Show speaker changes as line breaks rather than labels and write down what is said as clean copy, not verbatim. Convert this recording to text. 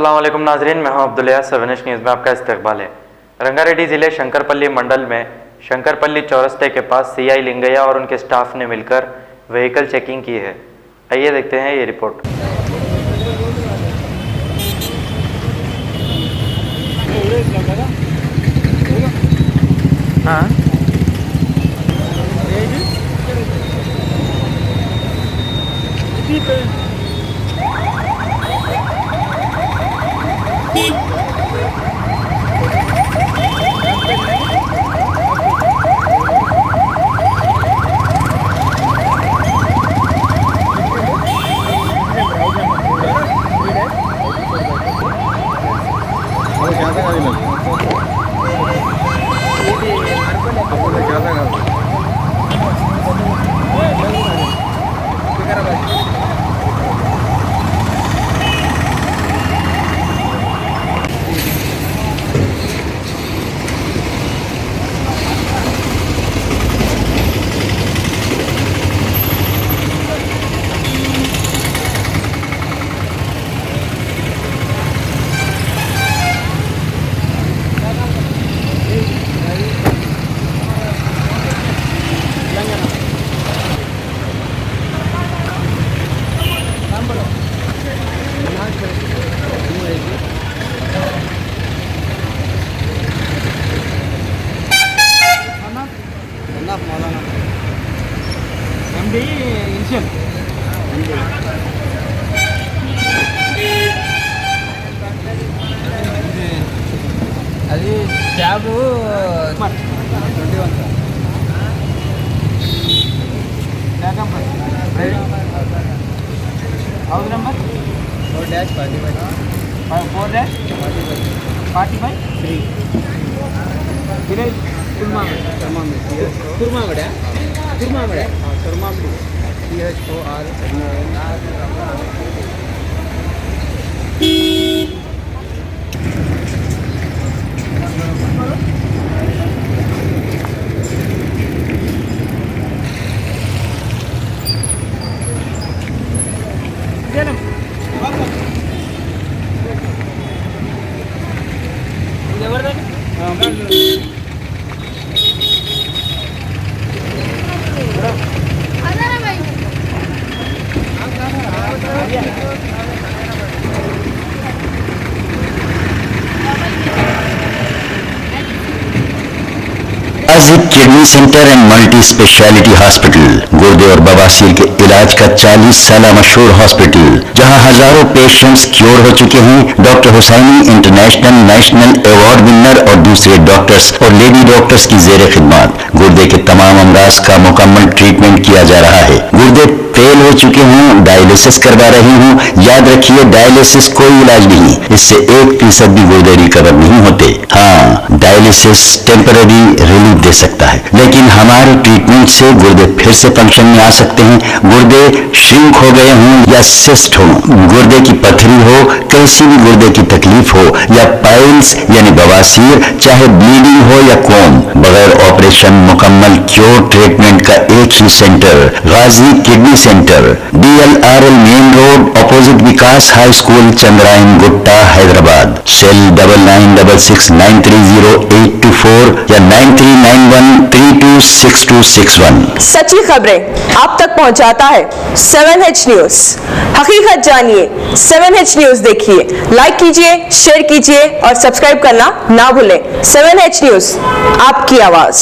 अस्सलाम वालेकुम नाजरीन, मैं हूं अब्दुल्ला। 7H न्यूज़ में आपका इस्तकबाल है। रंगारेड्डी ज़िले शंकरपल्ली मंडल में शंकरपल्ली चौरस्ते के पास सीआई लिंगैया और उनके स्टाफ ने मिलकर व्हीकल चेकिंग की है। आइए देखते हैं ये रिपोर्ट। हाँ
అది cab 21 house number 4-45 village Kurmaguda CHOR
kidney centre and multi speciality hospital गुर्दे और बवासीर के इलाज का 40 साल मशहूर हॉस्पिटल, जहां हजारों पेशेंट्स क्योर हो चुके हैं। Doctor Husaini international national award winner और दूसरे डॉक्टर्स और लेडी डॉक्टर्स की जेर खिदमत गुर्दे के तमाम अमराज का मुकम्मल ट्रीटमेंट किया जा रहा है। गुर्दे फेल हो चुके हों, डायलिसिस करवा रही हूँ, याद रखिए डायलिसिस कोई इलाज नहीं, इससे 1% भी गुर्दे रिकवर नहीं होते। हाँ, डायलिसिस टेम्पररी रिलीफ दे सकता है, लेकिन हमारे ट्रीटमेंट से गुर्दे फिर से फंक्शन में आ सकते हैं। गुर्दे श्रिंक हो गए हों या सिस्ट हो, गुर्दे की पथरी हो, कैसी भी गुर्दे की तकलीफ हो या पाइल्स यानी बवासीर, चाहे ब्लीडिंग हो या कोम, बगैर ऑपरेशन मुकम्मल क्योर ट्रीटमेंट का एक ही centre Ghazi kidney centre, DLRL main road opposite Vikas high school, Chandrayan Gutta, Hyderabad. Cell 9966930824 या 9391326261।
सच्ची खबरें आप तक पहुंचाता है 7H न्यूज। हकीकत जानिए, 7H न्यूज देखिए, लाइक कीजिए, शेयर कीजिए और सब्सक्राइब करना ना भूलें। 7H न्यूज, आपकी आवाज।